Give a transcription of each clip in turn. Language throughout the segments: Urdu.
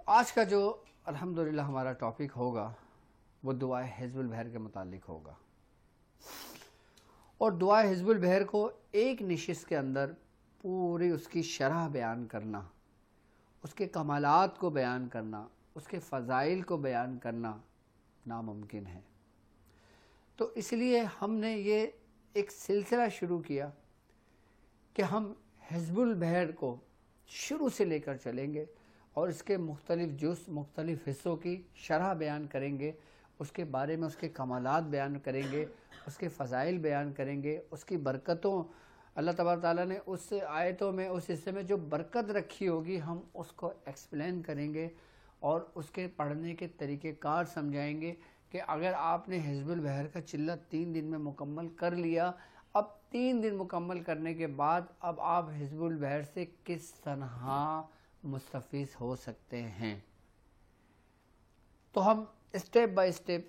آج کا جو الحمدللہ ہمارا ٹاپک ہوگا وہ دعائے حزب البحر کے متعلق ہوگا، اور دعائے حزب البحر کو ایک نشست کے اندر پوری اس کی شرح بیان کرنا، اس کے کمالات کو بیان کرنا، اس کے فضائل کو بیان کرنا ناممکن ہے۔ تو اس لیے ہم نے یہ ایک سلسلہ شروع کیا کہ ہم حزب البحر کو شروع سے لے کر چلیں گے اور اس کے مختلف جز مختلف حصوں کی شرح بیان کریں گے، اس کے بارے میں اس کے کمالات بیان کریں گے، اس کے فضائل بیان کریں گے، اس کی برکتوں، اللہ تبارک تعالیٰ نے اس آیتوں میں اس حصے میں جو برکت رکھی ہوگی ہم اس کو ایکسپلین کریں گے اور اس کے پڑھنے کے طریقہ کار سمجھائیں گے کہ اگر آپ نے حزب البحر کا چلہ 3 دن میں مکمل کر لیا، اب 3 دن مکمل کرنے کے بعد اب آپ حزب البحر سے کس طرح مستفیض ہو سکتے ہیں۔ تو ہم اسٹیپ بائی اسٹیپ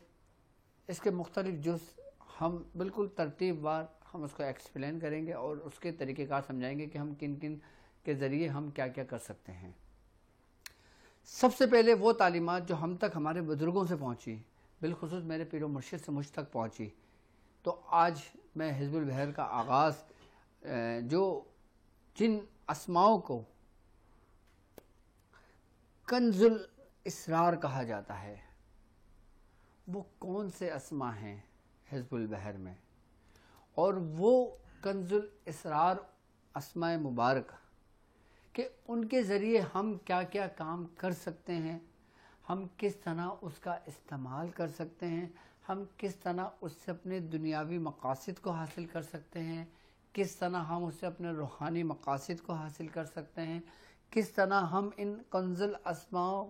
اس کے مختلف جز ہم بالکل ترتیب وار ہم اس کو ایکسپلین کریں گے اور اس کے طریقہ کار سمجھائیں گے کہ ہم کن کن کے ذریعے ہم کیا کیا کر سکتے ہیں۔ سب سے پہلے وہ تعلیمات جو ہم تک ہمارے بزرگوں سے پہنچی، بالخصوص میرے پیر و مرشد سے مجھ تک پہنچی، تو آج میں حزب البحر کا آغاز جو جن اسماؤں کو کنز الاسرار کہا جاتا ہے، وہ کون سے اسما ہیں حزب البحر میں، اور وہ کنز الاسرار اسماء مبارک کہ ان کے ذریعے ہم کیا کیا کام کر سکتے ہیں، ہم کس طرح اس کا استعمال کر سکتے ہیں، ہم کس طرح اس سے اپنے دنیاوی مقاصد کو حاصل کر سکتے ہیں، کس طرح ہم اس سے اپنے روحانی مقاصد کو حاصل کر سکتے ہیں، کس طرح ہم ان کنز الاسماء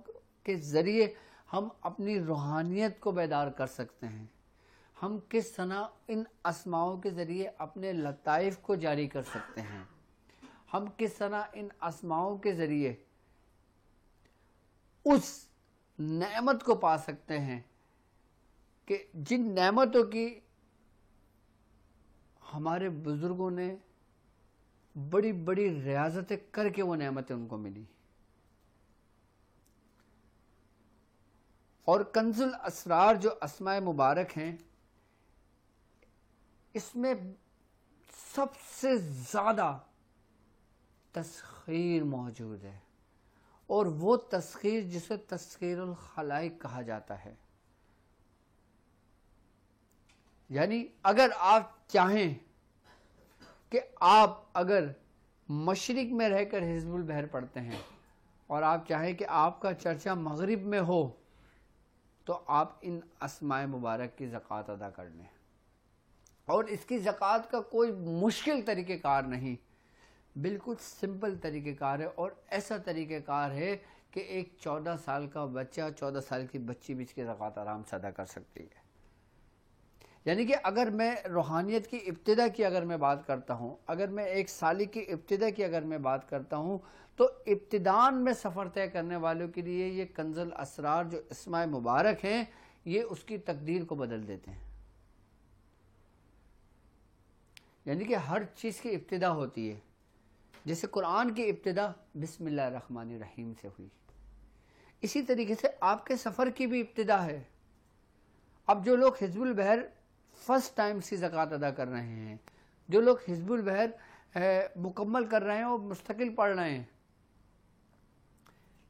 کے ذریعے ہم اپنی روحانیت کو بیدار کر سکتے ہیں، ہم کس طرح ان اسماؤں کے ذریعے اپنے لطائف کو جاری کر سکتے ہیں، ہم کس طرح ان اسماؤں کے ذریعے اس نعمت کو پا سکتے ہیں کہ جن نعمتوں کی ہمارے بزرگوں نے بڑی بڑی ریاضتیں کر کے وہ نعمتیں ان کو ملی۔ اور کنز الاسرار جو اسماء مبارک ہیں، اس میں سب سے زیادہ تسخیر موجود ہے، اور وہ تسخیر جسے تسخیر الخلائق کہا جاتا ہے۔ یعنی اگر آپ چاہیں کہ آپ اگر مشرق میں رہ کر حزب البحر پڑھتے ہیں اور آپ چاہیں کہ آپ کا چرچا مغرب میں ہو، تو آپ ان اسماء مبارک کی زکوٰۃ ادا کر لیں، اور اس کی زکوٰۃ کا کوئی مشکل طریقہ کار نہیں، بالکل سمپل طریقہ کار ہے، اور ایسا طریقہ کار ہے کہ ایک 14 سال کا بچہ 14 سال کی بچی بھی اس کی زکوٰۃ آرام سے ادا کر سکتی ہے۔ یعنی کہ اگر میں روحانیت کی ابتدا کی اگر میں بات کرتا ہوں، اگر میں ایک سالک کی ابتدا کی اگر میں بات کرتا ہوں، تو ابتدان میں سفر طے کرنے والوں کے لیے یہ کنز الاسرار جو اسماء مبارک ہیں، یہ اس کی تقدیر کو بدل دیتے ہیں۔ یعنی کہ ہر چیز کی ابتدا ہوتی ہے، جیسے قرآن کی ابتدا بسم اللہ الرحمن الرحیم سے ہوئی، اسی طریقے سے آپ کے سفر کی بھی ابتدا ہے۔ اب جو لوگ حزب البحر فرسٹ ٹائم کی زکوٰۃ ادا کر رہے ہیں، جو لوگ حزب البحر مکمل کر رہے ہیں اور مستقل پڑھ رہے ہیں،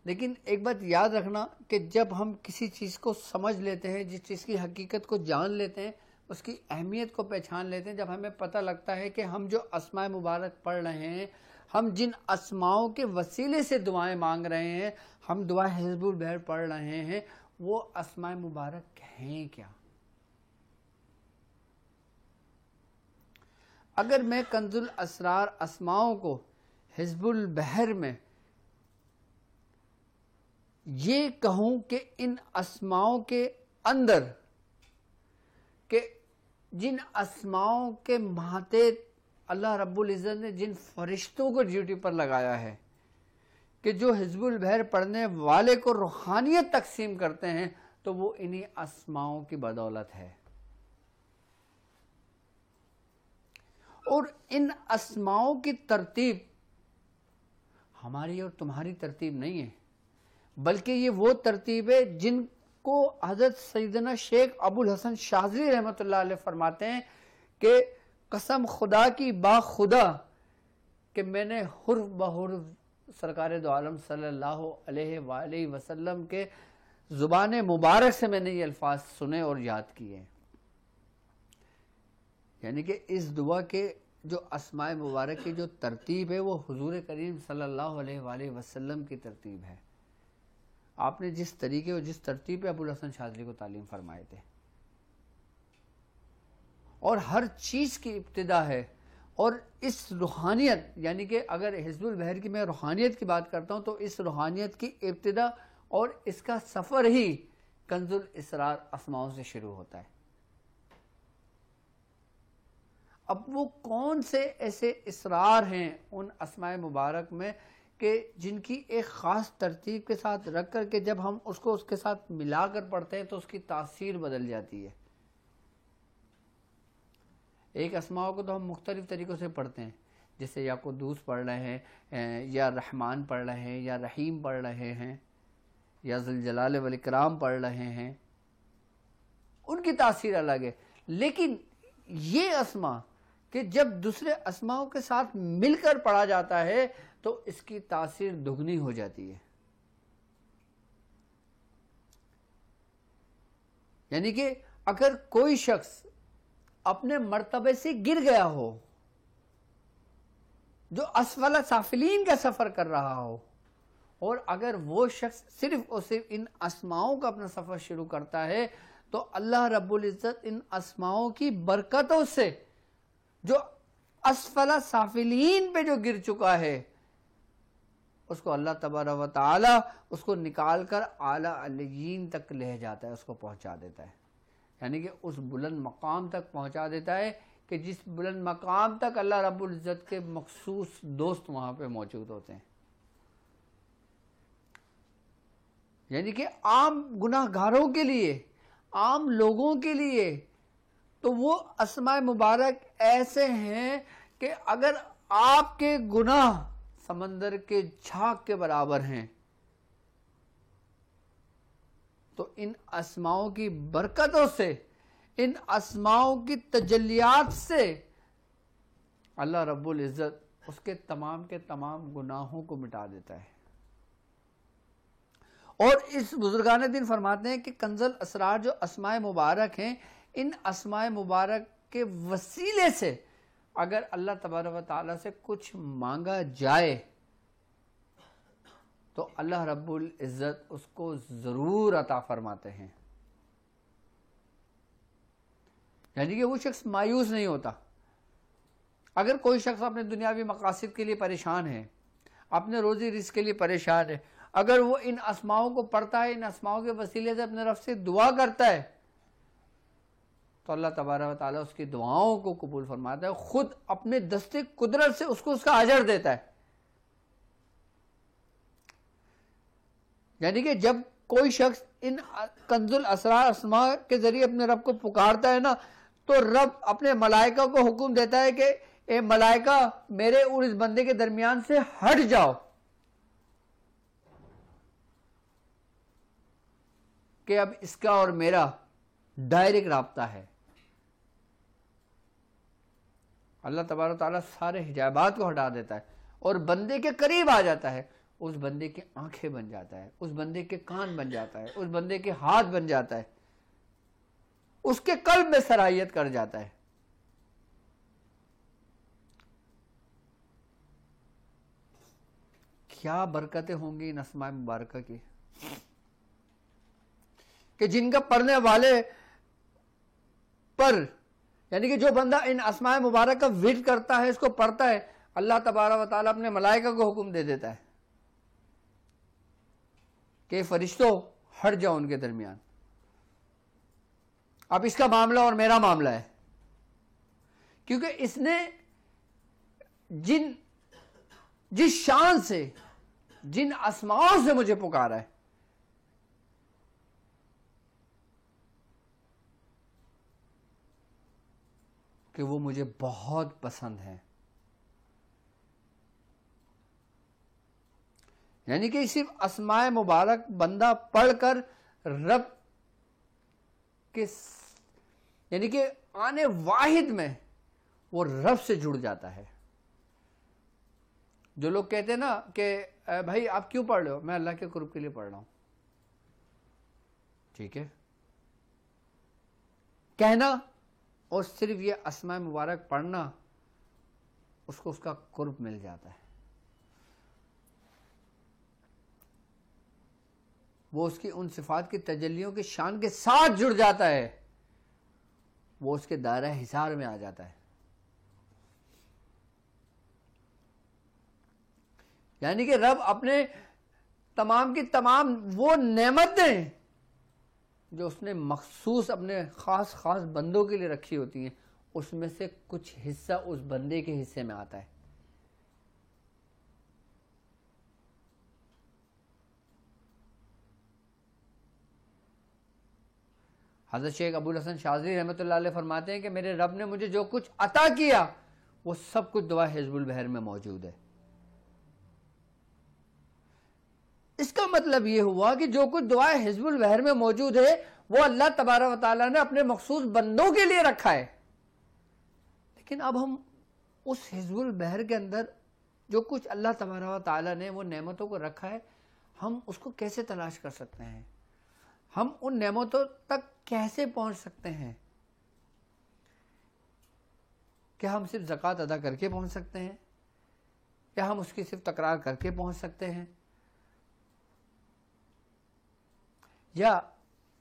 لیکن ایک بات یاد رکھنا کہ جب ہم کسی چیز کو سمجھ لیتے ہیں، جس چیز کی حقیقت کو جان لیتے ہیں، اس کی اہمیت کو پہچان لیتے ہیں، جب ہمیں پتہ لگتا ہے کہ ہم جو اسماء مبارک پڑھ رہے ہیں، ہم جن اسماؤں کے وسیلے سے دعائیں مانگ رہے ہیں، ہم دعائیں حزب البحر پڑھ رہے ہیں، وہ اسماء مبارک ہیں کیا؟ اگر میں کنز الاسرار اسماؤں کو حزب البحر میں یہ کہوں کہ ان اسماؤں کے اندر کہ جن اسماؤں کے ماتحت اللہ رب العزت نے جن فرشتوں کو ڈیوٹی پر لگایا ہے کہ جو حزب البحر پڑھنے والے کو روحانیت تقسیم کرتے ہیں، تو وہ انہی اسماؤں کی بدولت ہے۔ اور ان اسماؤں کی ترتیب ہماری اور تمہاری ترتیب نہیں ہے، بلکہ یہ وہ ترتیب ہے جن کو حضرت سیدنا شیخ ابو الحسن شاذلی رحمۃ اللہ علیہ فرماتے ہیں کہ قسم خدا کی با خدا کہ میں نے حرف بحرف سرکار دو عالم صلی اللہ علیہ وآلہ وسلم کے زبان مبارک سے میں نے یہ الفاظ سنے اور یاد کیے. یعنی کہ اس دعا کے جو اسماء مبارک کی جو ترتیب ہے وہ حضور کریم صلی اللہ علیہ وآلہ وسلم کی ترتیب ہے. آپ نے جس طریقے اور جس ترتیب پہ ابو الحسن شاذلی کو تعلیم فرمائے تھے، اور ہر چیز کی ابتدا ہے. اور اس روحانیت، یعنی کہ اگر حزب البحر کی میں روحانیت کی بات کرتا ہوں تو اس روحانیت کی ابتدا اور اس کا سفر ہی کنز الاسرار اسماؤں سے شروع ہوتا ہے. اب وہ کون سے ایسے اسرار ہیں ان اسماء مبارک میں کہ جن کی ایک خاص ترتیب کے ساتھ رکھ کر کے جب ہم اس کو اس کے ساتھ ملا کر پڑھتے ہیں تو اس کی تاثیر بدل جاتی ہے. ایک اسماء کو تو ہم مختلف طریقوں سے پڑھتے ہیں، جیسے یا قدوس پڑھ رہے ہیں، یا رحمان پڑھ رہے ہیں، یا رحیم پڑھ رہے ہیں، یا ذوالجلال والاکرام پڑھ رہے ہیں. ان کی تاثیر الگ ہے. لیکن یہ اسماء کہ جب دوسرے اسماؤں کے ساتھ مل کر پڑھا جاتا ہے تو اس کی تاثیر دگنی ہو جاتی ہے. یعنی کہ اگر کوئی شخص اپنے مرتبے سے گر گیا ہو، جو اسفل سافلین کا سفر کر رہا ہو، اور اگر وہ شخص صرف اور صرف ان اسماؤں کا اپنا سفر شروع کرتا ہے تو اللہ رب العزت ان اسماؤں کی برکتوں سے جو اسفل سافلین پہ جو گر چکا ہے اس کو اللہ تبارک و تعالی اس کو نکال کر اعلیٰ علیین تک لے جاتا ہے، اس کو پہنچا دیتا ہے. یعنی کہ اس بلند مقام تک پہنچا دیتا ہے کہ جس بلند مقام تک اللہ رب العزت کے مخصوص دوست وہاں پہ موجود ہوتے ہیں. یعنی کہ عام گناہ گاروں کے لیے، عام لوگوں کے لیے تو وہ اسماء مبارک ایسے ہیں کہ اگر آپ کے گناہ سمندر کے جھاگ کے برابر ہیں تو ان اسماؤں کی برکتوں سے، ان اسماؤں کی تجلیات سے اللہ رب العزت اس کے تمام گناہوں کو مٹا دیتا ہے. اور اس بزرگان دین فرماتے ہیں کہ کنز الاسرار جو اسماء مبارک ہیں، ان اسماء مبارک کے وسیلے سے اگر اللہ تبارک و تعالیٰ سے کچھ مانگا جائے تو اللہ رب العزت اس کو ضرور عطا فرماتے ہیں. یعنی کہ وہ شخص مایوس نہیں ہوتا. اگر کوئی شخص اپنے دنیاوی مقاصد کے لیے پریشان ہے، اپنے روزی رزق کے لیے پریشان ہے، اگر وہ ان اسماؤں کو پڑھتا ہے، ان اسماؤں کے وسیلے سے اپنے رب سے دعا کرتا ہے تو اللہ تبارک و تعالیٰ اس کی دعاؤں کو قبول فرماتا ہے، خود اپنے دستے قدرت سے اس کو اس کا اجر دیتا ہے. یعنی کہ جب کوئی شخص ان کنز الاسرار اسماء کے ذریعے اپنے رب کو پکارتا ہے نا تو رب اپنے ملائکہ کو حکم دیتا ہے کہ اے ملائکہ میرے اور اس بندے کے درمیان سے ہٹ جاؤ کہ اب اس کا اور میرا ڈائریکٹ رابطہ ہے. اللہ تبارک و تعالیٰ سارے حجابات کو ہٹا دیتا ہے اور بندے کے قریب آ جاتا ہے. اس بندے کی آنکھیں بن جاتا ہے، اس بندے کے کان بن جاتا ہے، اس بندے کے ہاتھ بن جاتا ہے، اس کے قلب میں صلاحیت کر جاتا ہے. کیا برکتیں ہوں گی ان اسماء مبارکہ کی کہ جن کا پڑھنے والے پر، یعنی کہ جو بندہ ان اسماء مبارکہ کا ورد کرتا ہے، اس کو پڑھتا ہے، اللہ تبارک و تعالیٰ اپنے ملائکہ کو حکم دے دیتا ہے کہ فرشتوں ہٹ جاؤ ان کے درمیان، اب اس کا معاملہ اور میرا معاملہ ہے. کیونکہ اس نے جس شان سے، جن اسماؤں سے مجھے پکارا ہے، کہ وہ مجھے بہت پسند ہے. یعنی کہ صرف اسماء مبارک بندہ پڑھ کر رب کے یعنی کہ آنے واحد میں وہ رب سے جڑ جاتا ہے. جو لوگ کہتے ہیں نا کہ بھائی آپ کیوں پڑھ رہے ہو؟ میں اللہ کے قرب کے لیے پڑھ رہا ہوں. ٹھیک ہے، کہنا اور صرف یہ اسماء مبارک پڑھنا اس کو اس کا قرب مل جاتا ہے. وہ اس کی ان صفات کی تجلیوں کی شان کے ساتھ جڑ جاتا ہے، وہ اس کے دائرہ حصار میں آ جاتا ہے. یعنی کہ رب اپنے تمام کی تمام وہ نعمتیں جو اس نے مخصوص اپنے خاص خاص بندوں کے لیے رکھی ہوتی ہیں، اس میں سے کچھ حصہ اس بندے کے حصے میں آتا ہے. حضرت شیخ ابو الحسن شاذلی رحمۃ اللہ علیہ فرماتے ہیں کہ میرے رب نے مجھے جو کچھ عطا کیا وہ سب کچھ دعا حزب البحر میں موجود ہے. اس کا مطلب یہ ہوا کہ جو کچھ دعا حزب البحر میں موجود ہے وہ اللہ تبارک و تعالیٰ نے اپنے مخصوص بندوں کے لیے رکھا ہے. لیکن اب ہم اس حزب البحر کے اندر جو کچھ اللہ تبارک و تعالیٰ نے وہ نعمتوں کو رکھا ہے، ہم اس کو کیسے تلاش کر سکتے ہیں؟ ہم ان نعمتوں تک کیسے پہنچ سکتے ہیں؟ کیا ہم صرف زکوٰۃ ادا کر کے پہنچ سکتے ہیں؟ یا ہم اس کی صرف تکرار کر کے پہنچ سکتے ہیں؟ یا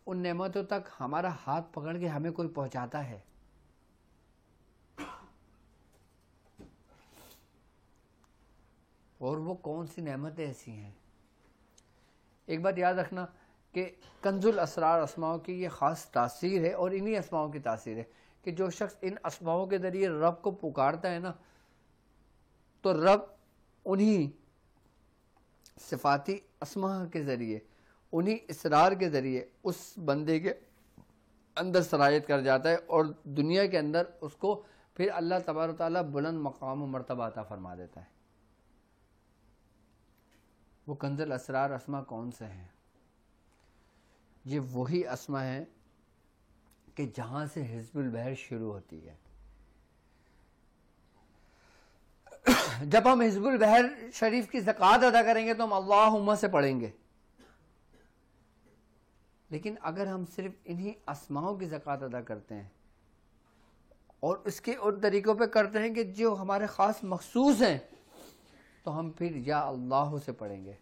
ان نعمتوں تک ہمارا ہاتھ پکڑ کے ہمیں کوئی پہنچاتا ہے؟ اور وہ کون سی نعمتیں ایسی ہیں؟ ایک بات یاد رکھنا کہ کنز الاسرار اسماؤں کی یہ خاص تاثیر ہے، اور انہی اسماؤں کی تاثیر ہے کہ جو شخص ان اسماؤں کے ذریعے رب کو پکارتا ہے نا، تو رب انہی صفاتی اسماء کے ذریعے، انہی اسرار کے ذریعے اس بندے کے اندر سرایت کر جاتا ہے، اور دنیا کے اندر اس کو پھر اللہ تبارک و تعالیٰ بلند مقام و مرتبہ عطا فرما دیتا ہے. وہ کنز الاسرار اسماء کون سے ہیں؟ یہ وہی اسماء ہیں کہ جہاں سے حزب البحر شروع ہوتی ہے. جب ہم حزب البحر شریف کی زکوٰۃ ادا کریں گے تو ہم اللہم سے پڑھیں گے، لیکن اگر ہم صرف انہی اسماؤں کی زکوٰۃ ادا کرتے ہیں اور اس کے ان طریقوں پہ کرتے ہیں کہ جو ہمارے خاص مخصوص ہیں، تو ہم پھر یا اللہ سے پڑھیں گے.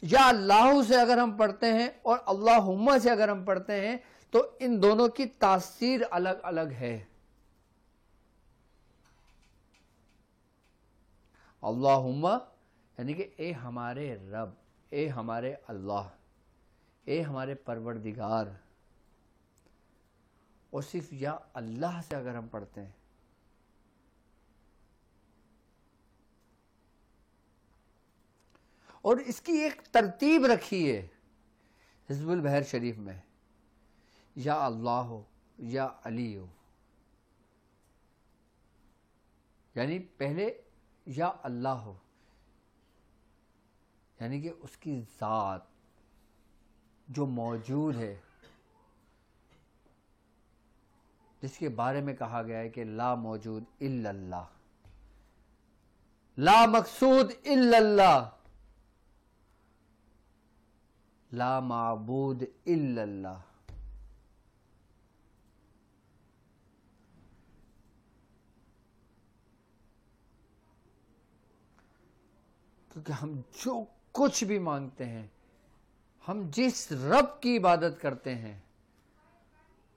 یا اللہ سے اگر ہم پڑھتے ہیں اور اللہم سے اگر ہم پڑھتے ہیں تو ان دونوں کی تاثیر الگ الگ ہے. اللہم یعنی کہ اے ہمارے رب، اے ہمارے اللہ، اے ہمارے پروردگار. اور صرف یا اللہ سے اگر ہم پڑھتے ہیں اور اس کی ایک ترتیب رکھی ہے حزب البحر شریف میں، یا اللہ ہو یا علی ہو، یعنی پہلے یا اللہ ہو، یعنی کہ اس کی ذات جو موجود ہے، جس کے بارے میں کہا گیا ہے کہ لا موجود الا اللہ، لا مقصود الا اللہ، لا معبود الا اللہ. کیونکہ ہم جو کچھ بھی مانگتے ہیں، ہم جس رب کی عبادت کرتے ہیں،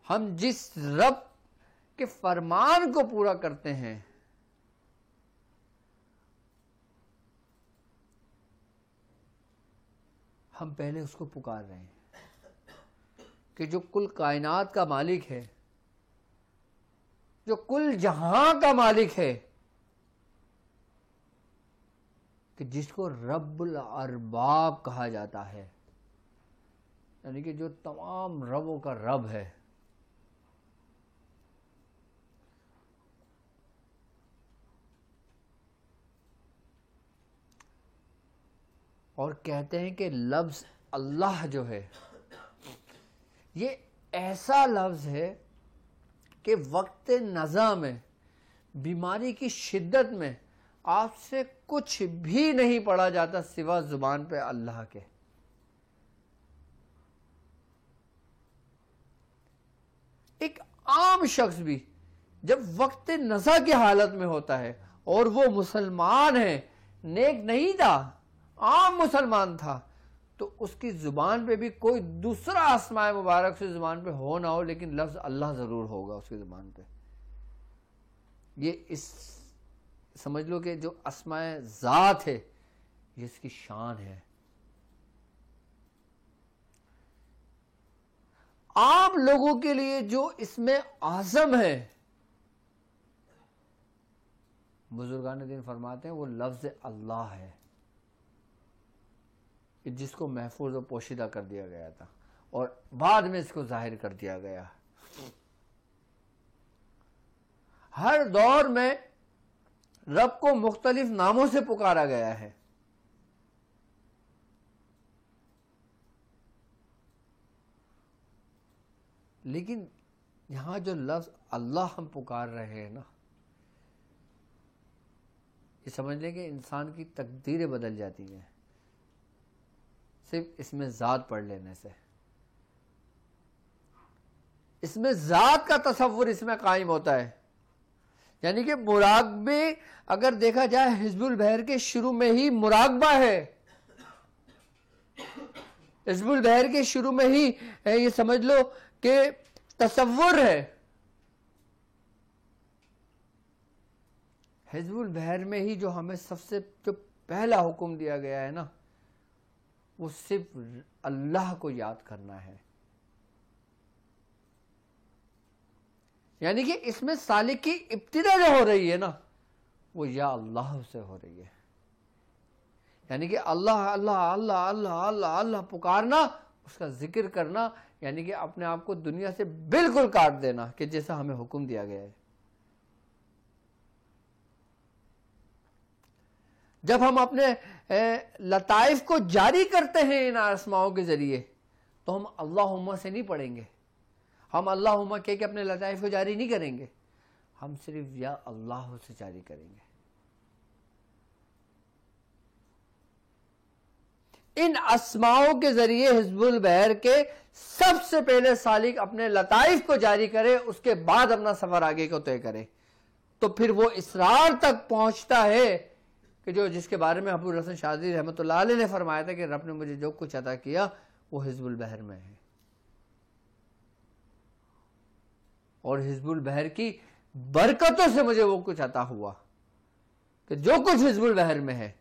ہم جس رب کے فرمان کو پورا کرتے ہیں، ہم پہلے اس کو پکار رہے ہیں کہ جو کل کائنات کا مالک ہے، جو کل جہاں کا مالک ہے، کہ جس کو رب الارباب کہا جاتا ہے، یعنی کہ جو تمام ربوں کا رب ہے. اور کہتے ہیں کہ لفظ اللہ جو ہے یہ ایسا لفظ ہے کہ وقت نزع میں، بیماری کی شدت میں آپ سے کچھ بھی نہیں پڑھا جاتا سوا زبان پہ اللہ کے. ایک عام شخص بھی جب وقت نزع کی حالت میں ہوتا ہے اور وہ مسلمان ہے، نیک نہیں تھا، عام مسلمان تھا، تو اس کی زبان پہ بھی کوئی دوسرا اسماء مبارک سے زبان پہ ہو نہ ہو، لیکن لفظ اللہ ضرور ہوگا اس کی زبان پہ. یہ سمجھ لو کہ جو اسماء ذات ہے یہ اس کی شان ہے. عام لوگوں کے لیے جو اس میں اعظم ہے، بزرگان دین فرماتے ہیں وہ لفظ اللہ ہے، جس کو محفوظ و پوشیدہ کر دیا گیا تھا اور بعد میں اس کو ظاہر کر دیا گیا. ہر دور میں رب کو مختلف ناموں سے پکارا گیا ہے. لیکن یہاں جو لفظ اللہ ہم پکار رہے ہیں نا، یہ سمجھ لیں کہ انسان کی تقدیریں بدل جاتی ہیں صرف اس میں ذات پڑھ لینے سے. اس میں ذات کا تصور اس میں قائم ہوتا ہے. یعنی کہ مراقبے اگر دیکھا جائے حزب البحر کے شروع میں ہی مراقبہ ہے، حزب البحر کے شروع میں ہی یہ سمجھ لو کہ تصور ہے. حزب البحر میں ہی جو ہمیں سب سے جو پہلا حکم دیا گیا ہے نا، وہ صرف اللہ کو یاد کرنا ہے. یعنی کہ اس میں سالک کی ابتدا جو ہو رہی ہے نا، وہ یا اللہ سے ہو رہی ہے. یعنی کہ اللہ اللہ اللہ اللہ اللہ اللہ پکارنا، اس کا ذکر کرنا، یعنی کہ اپنے آپ کو دنیا سے بالکل کاٹ دینا کہ جیسا ہمیں حکم دیا گیا ہے. جب ہم اپنے لطائف کو جاری کرتے ہیں ان اسماؤں کے ذریعے، تو ہم اللہم سے نہیں پڑھیں گے، ہم اللہم کہہ کے اپنے لطائف کو جاری نہیں کریں گے، ہم صرف یا اللہ سے جاری کریں گے. ان اسماؤں کے ذریعے حزب البحر کے سب سے پہلے سالک اپنے لطائف کو جاری کرے، اس کے بعد اپنا سفر آگے کو طے کرے. تو پھر وہ اسرار تک پہنچتا ہے کہ جس کے بارے میں ابو الحسن شاذلی رحمۃ اللہ علیہ نے فرمایا تھا کہ رب نے مجھے جو کچھ عطا کیا وہ حزب البحر میں ہے. اور حزب البحر کی برکتوں سے مجھے وہ کچھ عطا ہوا کہ جو کچھ حزب البحر میں ہے.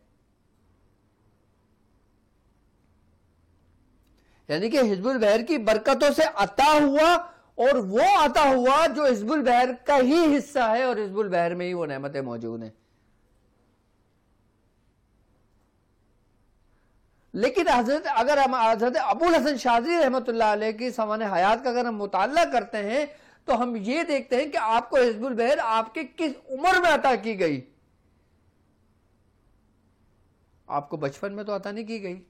یعنی کہ حزب البحر کی برکتوں سے عطا ہوا، اور وہ عطا ہوا جو حزب البحر کا ہی حصہ ہے، اور حزب البحر میں ہی وہ نعمتیں موجود ہیں. لیکن اگر ہم حضرت ابو الحسن شاذلی رحمۃ اللہ علیہ کی سوانح حیات کا اگر ہم مطالعہ کرتے ہیں تو ہم یہ دیکھتے ہیں کہ آپ کو حزب البحر آپ کے کس عمر میں عطا کی گئی. آپ کو بچپن میں تو عطا نہیں کی گئی،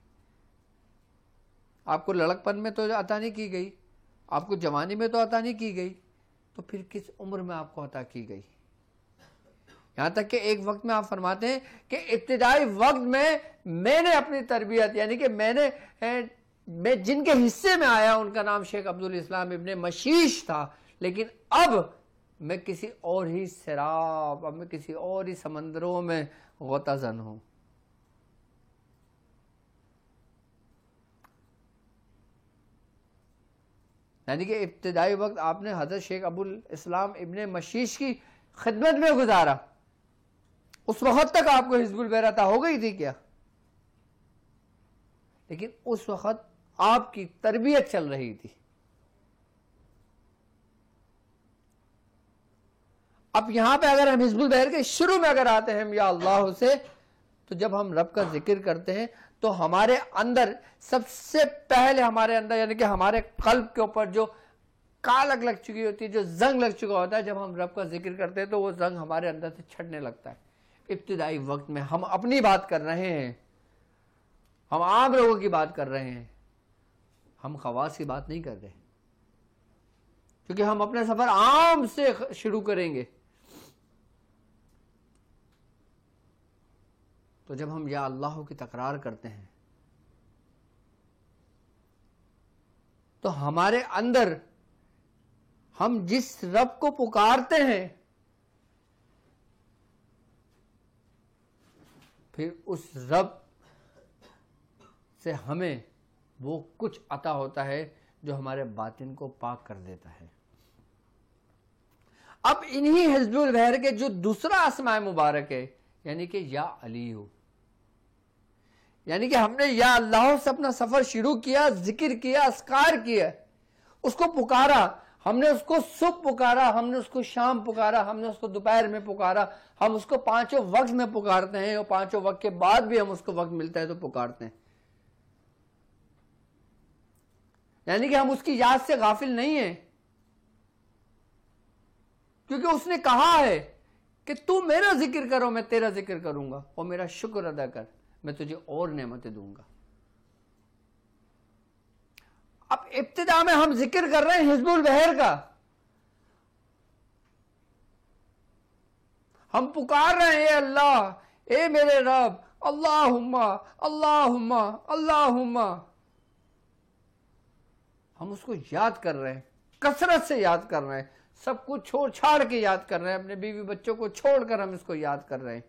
آپ کو لڑکپن میں تو عطا نہیں کی گئی، آپ کو جوانی میں تو عطا نہیں کی گئی، تو پھر کس عمر میں آپ کو عطا کی گئی. یہاں تک کہ ایک وقت میں آپ فرماتے ہیں کہ ابتدائی وقت میں نے اپنی تربیت، یعنی کہ میں جن کے حصے میں آیا ان کا نام شیخ عبدالاسلام ابن مشیش تھا، لیکن اب میں کسی اور ہی سراب، اب میں کسی اور ہی سمندروں میں غوطہ زن ہوں. یعنی کہ ابتدائی وقت آپ نے حضرت شیخ ابوالاسلام ابن مشیش کی خدمت میں گزارا. اس وقت تک آپ کو حزب البحر عطا ہو گئی تھی کیا؟ لیکن اس وقت آپ کی تربیت چل رہی تھی. اب یہاں پہ اگر ہم حزب البحر کے شروع میں اگر آتے ہیں یا اللہ سے، تو جب ہم رب کا ذکر کرتے ہیں تو ہمارے اندر سب سے پہلے ہمارے اندر، یعنی کہ ہمارے قلب کے اوپر جو کالک لگ چکی ہوتی ہے، جو زنگ لگ چکا ہوتا ہے، جب ہم رب کا ذکر کرتے ہیں تو وہ زنگ ہمارے اندر سے چھٹنے لگتا ہے. ابتدائی وقت میں ہم اپنی بات کر رہے ہیں، ہم عام لوگوں کی بات کر رہے ہیں، ہم خواص کی بات نہیں کر رہے، کیونکہ ہم اپنا سفر عام سے شروع کریں گے۔ تو جب ہم یا اللہ کی تکرار کرتے ہیں تو ہمارے اندر ہم جس رب کو پکارتے ہیں پھر اس رب سے ہمیں وہ کچھ عطا ہوتا ہے جو ہمارے باطن کو پاک کر دیتا ہے۔ اب انہی حزب البحر کے جو دوسرا اسماء مبارک ہے، یعنی کہ یا علی، یعنی کہ ہم نے یا اللہ سے اپنا سفر شروع کیا، ذکر کیا، اذکار کیا، اس کو پکارا، ہم نے اس کو صبح پکارا، ہم نے اس کو شام پکارا، ہم نے اس کو دوپہر میں پکارا، ہم اس کو پانچوں وقت میں پکارتے ہیں، اور پانچوں وقت کے بعد بھی ہم اس کو وقت ملتا ہے تو پکارتے ہیں۔ یعنی کہ ہم اس کی یاد سے غافل نہیں ہیں، کیونکہ اس نے کہا ہے کہ تو میرا ذکر کرو، میں تیرا ذکر کروں گا، اور میرا شکر ادا کر، میں تجھے اور نعمتیں دوں گا۔ اب ابتدا میں ہم ذکر کر رہے ہیں حزب البحر کا، ہم پکار رہے ہیں اے اللہ، اے میرے رب، اللہم اللہم اللہم، ہم اس کو یاد کر رہے ہیں، کثرت سے یاد کر رہے ہیں، سب کچھ چھوڑ چھاڑ کے یاد کر رہے ہیں، اپنے بیوی بچوں کو چھوڑ کر ہم اس کو یاد کر رہے ہیں۔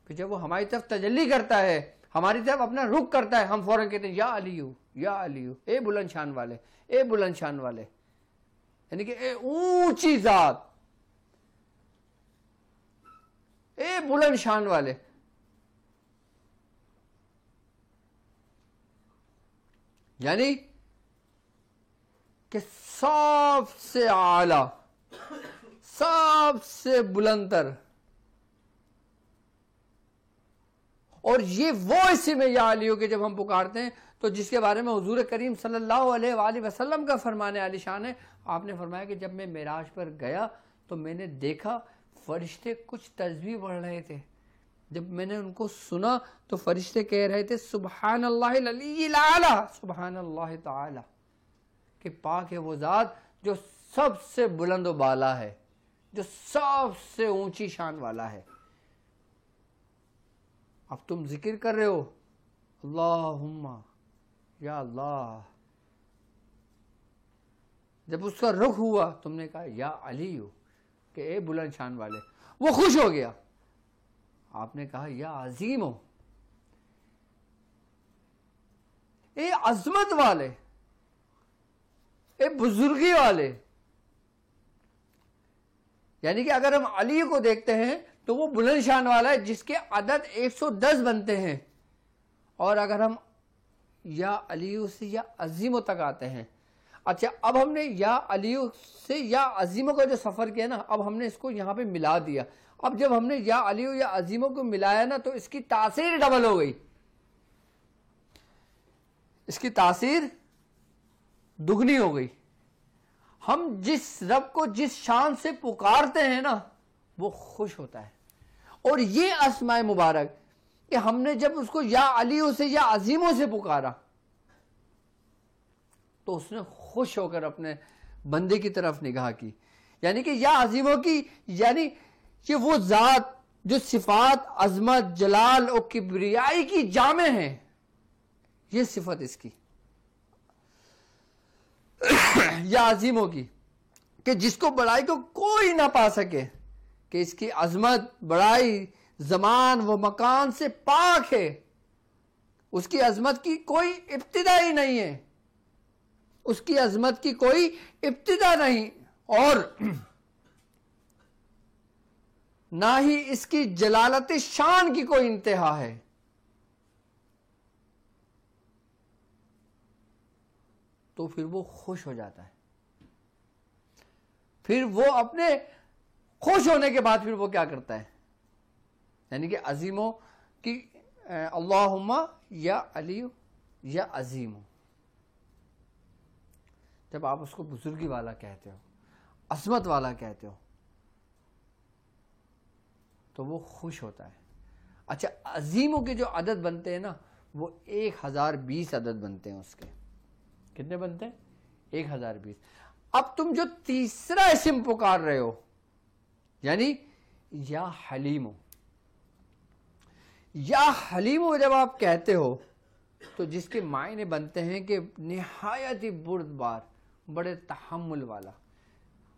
پھر جب وہ ہماری طرف تجلی کرتا ہے، ہماری طرف اپنا رخ کرتا ہے، ہم فوراً کہتے ہیں یا علیو، یا علیو، اے بلند شان والے، اے بلند شان والے، یعنی کہ اے اونچی ذات، اے بلند شان والے۔ یعنی کہ سب سے اعلیٰ، سب سے بلند تر، اور یہ وہ اسم ہے یا علیو کہ جب ہم پکارتے ہیں تو جس کے بارے میں حضور کریم صلی اللہ علیہ وآلہ وسلم کا فرمان عالی شان ہے۔ آپ نے فرمایا کہ جب میں معراج پر گیا تو میں نے دیکھا فرشتے کچھ تسبیح پڑھ رہے تھے، جب میں نے ان کو سنا تو فرشتے کہہ رہے تھے سبحان اللہ العلی الاعلی، سبحان اللہ تعالی، کہ پاک ہے وہ ذات جو سب سے بلند و بالا ہے، جو سب سے اونچی شان والا ہے۔ اب تم ذکر کر رہے ہو اللہم، یا اللہ، جب اس کا رخ ہوا تم نے کہا یا علی، کہ اے بلند شان والے، وہ خوش ہو گیا۔ آپ نے کہا یا عظیم، اے عظمت والے، اے بزرگی والے۔ یعنی کہ اگر ہم علی کو دیکھتے ہیں تو وہ بلند شان والا ہے جس کے عدد 110 بنتے ہیں، اور اگر ہم یا علی سے یا عظیم تک آتے ہیں، اچھا اب ہم نے یا علی سے یا عظیم کا جو سفر کیا نا، اب ہم نے اس کو یہاں پہ ملا دیا۔ اب جب ہم نے یا علی یا عظیموں کو ملایا نا تو اس کی تاثیر ڈبل ہو گئی، اس کی تاثیر دگنی ہو گئی۔ ہم جس رب کو جس شان سے پکارتے ہیں نا وہ خوش ہوتا ہے، اور یہ اسماء مبارک کہ ہم نے جب اس کو یا علی سے یا عظیموں سے پکارا تو اس نے خوش ہو کر اپنے بندے کی طرف نگاہ کی۔ یعنی کہ یا عظیموں کی، یعنی کہ وہ ذات جو صفات عظمت جلال اور کبریائی کی جامع ہیں، یہ صفت اس کی یا عظیموں کی، کہ جس کو بڑائی کو کوئی نہ پا سکے، کہ اس کی عظمت بڑائی زمان و مکان سے پاک ہے، اس کی عظمت کی کوئی ابتدا ہی نہیں ہے، اس کی عظمت کی کوئی ابتدا نہیں، اور نہ ہی اس کی جلالت شان کی کوئی انتہا ہے۔ تو پھر وہ خوش ہو جاتا ہے، پھر وہ اپنے خوش ہونے کے بعد پھر وہ کیا کرتا ہے، یعنی کہ عظیموں کی اللہم یا علی یا عظیم، جب آپ اس کو بزرگی والا کہتے ہو، عظمت والا کہتے ہو، تو وہ خوش ہوتا ہے۔ اچھا عظیموں کے جو عدد بنتے ہیں نا وہ 1020 عدد بنتے ہیں اس کے. کتنے بنتے ہیں؟ 1020. اب تم جو تیسرا اسم پکار رہے ہو یعنی یا حلیمو، یا حلیمو جب آپ کہتے ہو تو جس کے معنی بنتے ہیں کہ نہایت ہی بردبار، بڑے تحمل والا.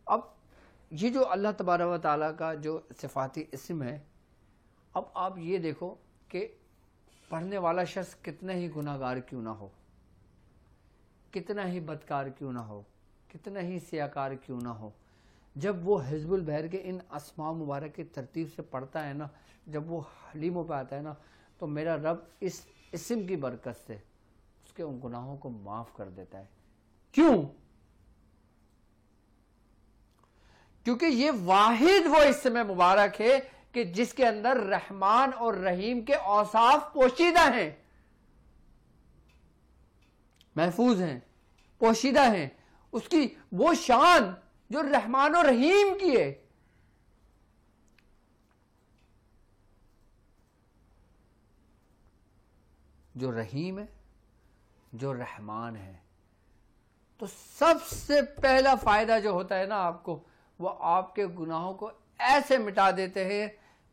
اب یہ جو اللہ تبارک و تعالیٰ کا جو صفاتی اسم ہے، اب آپ یہ دیکھو کہ پڑھنے والا شخص کتنا ہی گناہ گار کیوں نہ ہو، کتنا ہی بدکار کیوں نہ ہو، کتنا ہی سیاکار کیوں نہ ہو، جب وہ حزب البحر کے ان اسماء مبارک کی ترتیب سے پڑھتا ہے نا، جب وہ حلیموں پہ آتا ہے نا، تو میرا رب اس اسم کی برکت سے اس کے ان گناہوں کو معاف کر دیتا ہے. کیوں؟ کیونکہ یہ واحد وہ اسم مبارک ہے کہ جس کے اندر رحمان اور رحیم کے اوصاف پوشیدہ ہیں، محفوظ ہیں، پوشیدہ ہیں. اس کی وہ شان جو رحمان و رحیم کی ہے. جو رحیم ہے، جو رحمان ہے. تو سب سے پہلا فائدہ جو ہوتا ہے نا آپ کو، وہ آپ کے گناہوں کو ایسے مٹا دیتے ہیں،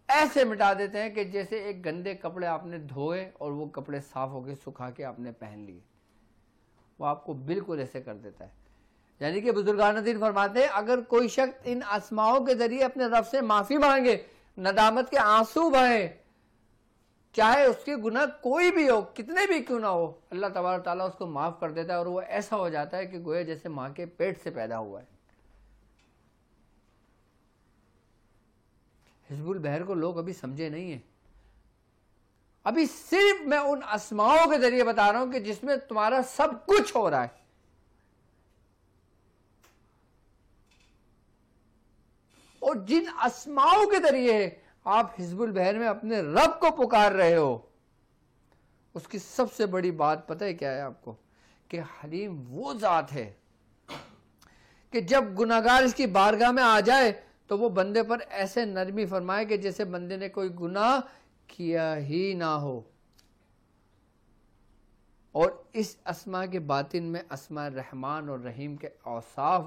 ایسے مٹا دیتے ہیں کہ جیسے ایک گندے کپڑے آپ نے دھوئے اور وہ کپڑے صاف ہو کے سکھا کے آپ نے پہن لیے، وہ آپ کو بالکل ایسے کر دیتا ہے. یعنی کہ بزرگان دین فرماتے ہیں اگر کوئی شخص ان اسماؤں کے ذریعے اپنے رب سے معافی مانگے، ندامت کے آنسو بہائے، چاہے اس کے گناہ کوئی بھی ہو، کتنے بھی کیوں نہ ہو، اللہ تبارک تعالیٰ اس کو معاف کر دیتا ہے اور وہ ایسا ہو جاتا ہے کہ گویا جیسے ماں کے پیٹ سے پیدا ہوا ہے. حزب البحر کو لوگ ابھی سمجھے نہیں ہیں. ابھی صرف میں ان اسماؤں کے ذریعے بتا رہا ہوں کہ جس میں تمہارا سب کچھ ہو رہا ہے. اور جن اسماؤں کے ذریعے آپ حزب البحر میں اپنے رب کو پکار رہے ہو، اس کی سب سے بڑی بات پتہ ہے کیا ہے آپ کو؟ کہ حلیم وہ ذات ہے کہ جب گناہگار اس کی بارگاہ میں آ جائے تو وہ بندے پر ایسے نرمی فرمائے کہ جیسے بندے نے کوئی گناہ کیا ہی نہ ہو. اور اس اسماء کے باطن میں اسماء رحمان اور رحیم کے اوصاف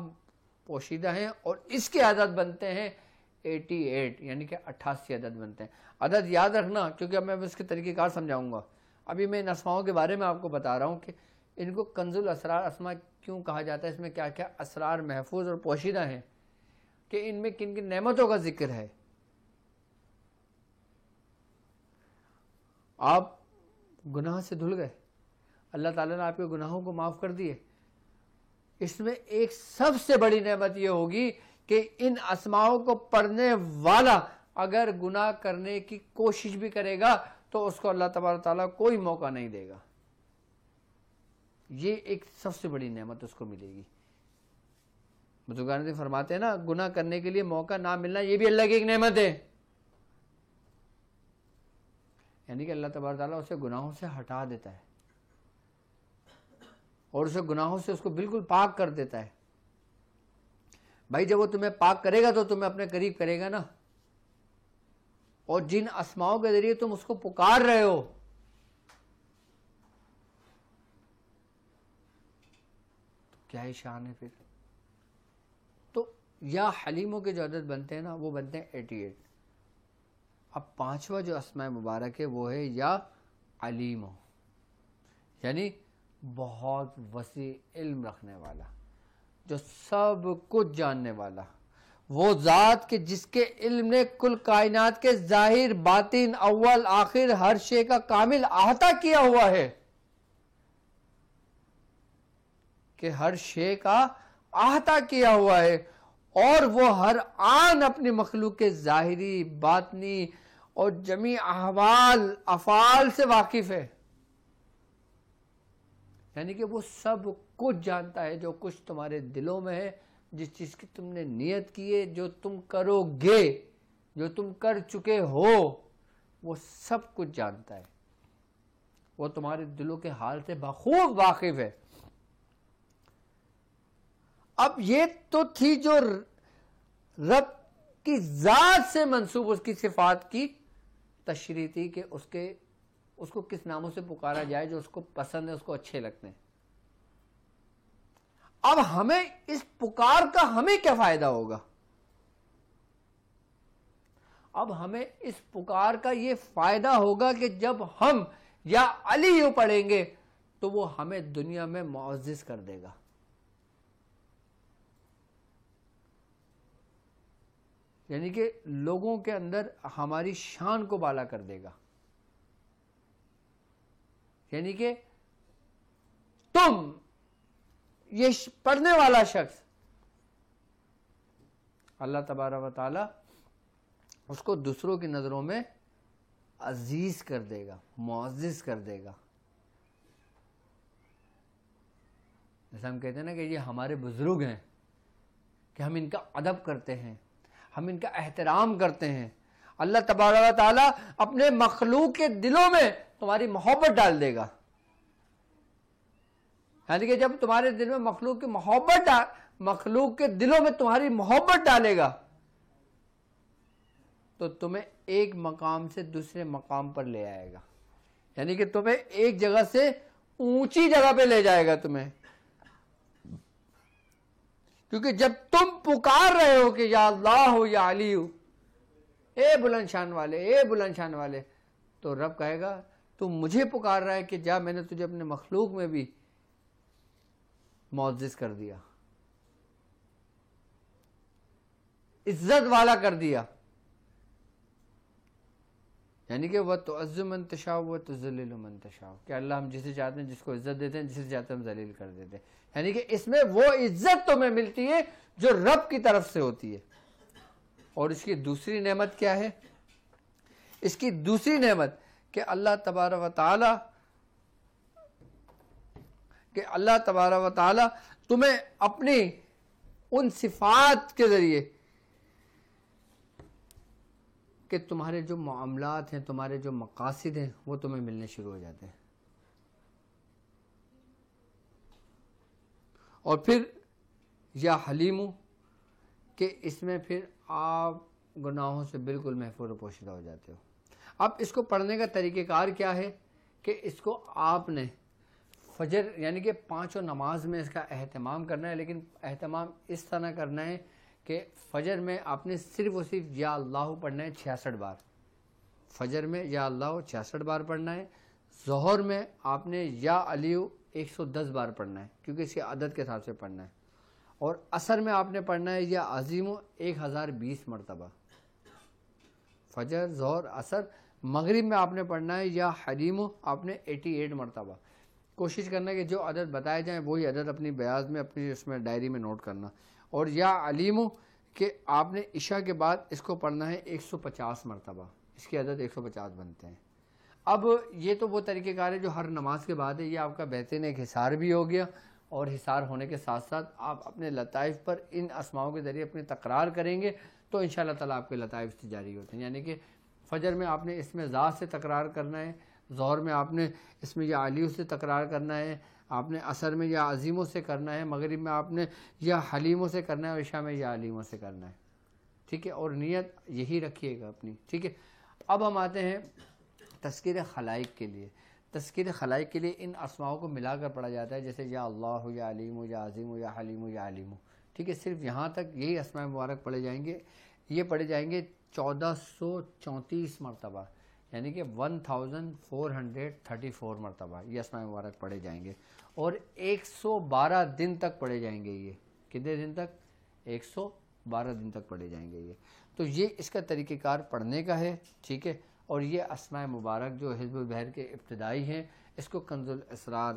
پوشیدہ ہیں، اور اس کے عدد بنتے ہیں 88، یعنی کہ 88 عدد بنتے ہیں. عدد یاد رکھنا، کیونکہ اب میں اس کے طریقہ کار سمجھاؤں گا. ابھی میں ان اسماؤں کے بارے میں آپ کو بتا رہا ہوں کہ ان کو کنز الاسرار اسماء کیوں کہا جاتا ہے، اس میں کیا کیا اسرار محفوظ اور پوشیدہ ہیں، کہ ان میں کن کن نعمتوں کا ذکر ہے. آپ گناہ سے دھل گئے، اللہ تعالیٰ نے آپ کے گناہوں کو معاف کر دیے. اس میں ایک سب سے بڑی نعمت یہ ہوگی کہ ان اسماؤں کو پڑھنے والا اگر گناہ کرنے کی کوشش بھی کرے گا تو اس کو اللہ تبارک تعالیٰ کوئی موقع نہیں دے گا. یہ ایک سب سے بڑی نعمت اس کو ملے گی. بزرگان دین فرماتے ہیں نا، گناہ کرنے کے لیے موقع نہ ملنا یہ بھی اللہ کی ایک نعمت ہے. یعنی کہ اللہ تبارک تعالیٰ اسے گناہوں سے ہٹا دیتا ہے اور اسے گناہوں سے اس کو بالکل پاک کر دیتا ہے. بھائی جب وہ تمہیں پاک کرے گا تو تمہیں اپنے قریب کرے گا نا. اور جن اسماؤں کے ذریعے تم اس کو پکار رہے ہو، تو کیا ہی شان ہے پھر. تو یا حلیموں کے جو عدد بنتے ہیں نا وہ بنتے ہیں 88. اب پانچواں جو اسماء مبارک ہے وہ ہے یا علیمو، یعنی بہت وسیع علم رکھنے والا، جو سب کچھ جاننے والا، وہ ذات کہ جس کے علم نے کل کائنات کے ظاہر باطن اول آخر ہر شے کا کامل احاطہ کیا ہوا ہے، کہ ہر شے کا احاطہ کیا ہوا ہے، اور وہ ہر آن اپنی مخلوق کے ظاہری باطنی اور جمیع احوال افعال سے واقف ہے. یعنی کہ وہ سب کچھ جانتا ہے، جو کچھ تمہارے دلوں میں ہے، جس چیز کی تم نے نیت کی ہے، جو تم کرو گے، جو تم کر چکے ہو، وہ سب کچھ جانتا ہے. وہ تمہارے دلوں کے حال سے بخوب واقف ہے. اب یہ تو تھی جو رب کی ذات سے منسوب اس کی صفات کی تشریح تھی کہ اس کو کس ناموں سے پکارا جائے جو اس کو پسند ہے، اس کو اچھے لگتے ہیں۔ اب ہمیں اس پکار کا ہمیں کیا فائدہ ہوگا؟ اب ہمیں اس پکار کا یہ فائدہ ہوگا کہ جب ہم یا علی یوں پڑھیں گے تو وہ ہمیں دنیا میں معزز کر دے گا۔ یعنی کہ لوگوں کے اندر ہماری شان کو بالا کر دے گا۔ یعنی کہ تم یہ پڑھنے والا شخص، اللہ تبارک و تعالی اس کو دوسروں کی نظروں میں عزیز کر دے گا، معزز کر دے گا۔ جیسے ہم کہتے ہیں نا کہ یہ ہمارے بزرگ ہیں، کہ ہم ان کا ادب کرتے ہیں، ہم ان کا احترام کرتے ہیں۔ اللہ تبارک و تعالی اپنے مخلوق کے دلوں میں تمہاری محبت ڈال دے گا۔ یعنی کہ جب تمہارے دل میں مخلوق کے دلوں میں تمہاری محبت ڈالے گا تو تمہیں ایک مقام سے دوسرے مقام پر لے آئے گا۔ یعنی کہ تمہیں ایک جگہ سے اونچی جگہ پہ لے جائے گا تمہیں، کیونکہ جب تم پکار رہے ہو کہ یا اللہ ہو یا علی ہو، اے بلند شان والے، اے بلند شان والے، تو رب کہے گا تو مجھے پکار رہا ہے کہ جا میں نے تجھے اپنے مخلوق میں بھی معزز کر دیا، عزت والا کر دیا۔ یعنی کہ وَتُعَزُّ مَن تَشَاءُ وَتُذِلُّ مَن تَشَاءُ، کہ اللہ ہم جسے چاہتے ہیں جس کو عزت دیتے ہیں، جسے چاہتے ہیں ہم ذلیل کر دیتے ہیں۔ یعنی کہ اس میں وہ عزت تمہیں ملتی ہے جو رب کی طرف سے ہوتی ہے۔ اور اس کی دوسری نعمت کیا ہے؟ اس کی دوسری نعمت کہ اللہ تبارک و تعالی تمہیں اپنی ان صفات کے ذریعے کہ تمہارے جو معاملات ہیں، تمہارے جو مقاصد ہیں، وہ تمہیں ملنے شروع ہو جاتے ہیں۔ اور پھر یا حلیم، کہ اس میں پھر آپ گناہوں سے بالکل محفوظ و پوشیدہ ہو جاتے ہو۔ اب اس کو پڑھنے کا طریقہ کار کیا ہے کہ اس کو آپ نے فجر یعنی کہ پانچوں نماز میں اس کا اہتمام کرنا ہے، لیکن اہتمام اس طرح کرنا ہے کہ فجر میں آپ نے صرف اور صرف یا اللہ پڑھنا ہے 66 بار۔ فجر میں یا اللہ 66 بار پڑھنا ہے۔ ظہر میں آپ نے یا علی 110 بار پڑھنا ہے، کیونکہ اس کی عدد کے حساب سے پڑھنا ہے۔ اور عصر میں آپ نے پڑھنا ہے یا عظیم 1020 مرتبہ۔ فجر، ظہر، عصر۔ مغرب میں آپ نے پڑھنا ہے یا حلیم آپ نے 88 مرتبہ۔ کوشش کرنا ہے کہ جو عدد بتائے جائیں وہی عدد اپنی بیاض میں، اپنی اس میں ڈائری میں نوٹ کرنا۔ اور یا علیم کہ آپ نے عشاء کے بعد اس کو پڑھنا ہے 150 مرتبہ، اس کی عدد 150 بنتے ہیں۔ اب یہ تو وہ طریقہ کار ہے جو ہر نماز کے بعد ہے، یہ آپ کا بہترین ایک حصار بھی ہو گیا، اور حصار ہونے کے ساتھ ساتھ آپ اپنے لطائف پر ان اسماؤں کے ذریعے اپنی تکرار کریں گے تو انشاءاللہ تعالیٰ آپ کے لطائف سے جاری ہوتے ہیں۔ یعنی کہ فجر میں آپ نے اس میں ذات سے تکرار کرنا ہے، ظہر میں آپ نے اس میں یا علیوں سے تکرار کرنا ہے، آپ نے عصر میں یا عظیموں سے کرنا ہے، مغرب میں آپ نے یا حلیموں سے کرنا ہے، اور عشاء میں یا علیموں سے کرنا ہے۔ ٹھیک ہے، اور نیت یہی رکھیے گا اپنی۔ ٹھیک ہے، اب ہم آتے ہیں تذکیر خلائق کے لیے۔ تذکیر خلائق کے لیے ان اسماؤں کو ملا کر پڑھا جاتا ہے، جیسے یا اللہ، یا علیم، یا عظیم، یا حلیم، یا علیم۔ ٹھیک ہے، صرف یہاں تک یہی اسماء مبارک پڑھے جائیں گے۔ یہ پڑھے جائیں گے 1434 مرتبہ، یعنی کہ 1434 مرتبہ یہ اسماء مبارک پڑھے جائیں گے، اور 112 دن تک پڑھے جائیں گے۔ یہ کتنے دن تک؟ 112 دن تک پڑھے جائیں گے یہ۔ تو یہ اس کا طریقہ کار پڑھنے کا ہے۔ ٹھیک ہے، اور یہ اسماء مبارک جو حزب البحر کے ابتدائی ہیں، اس کو کنز الاسرار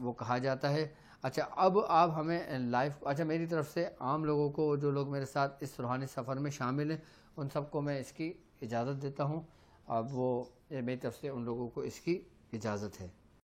وہ کہا جاتا ہے۔ اچھا، اب آپ ہمیں لائف میری طرف سے عام لوگوں کو، جو لوگ میرے ساتھ اس روحانی سفر میں شامل ہیں، ان سب کو میں اس کی اجازت دیتا ہوں۔ اب وہ میری طرف سے ان لوگوں کو اس کی اجازت ہے۔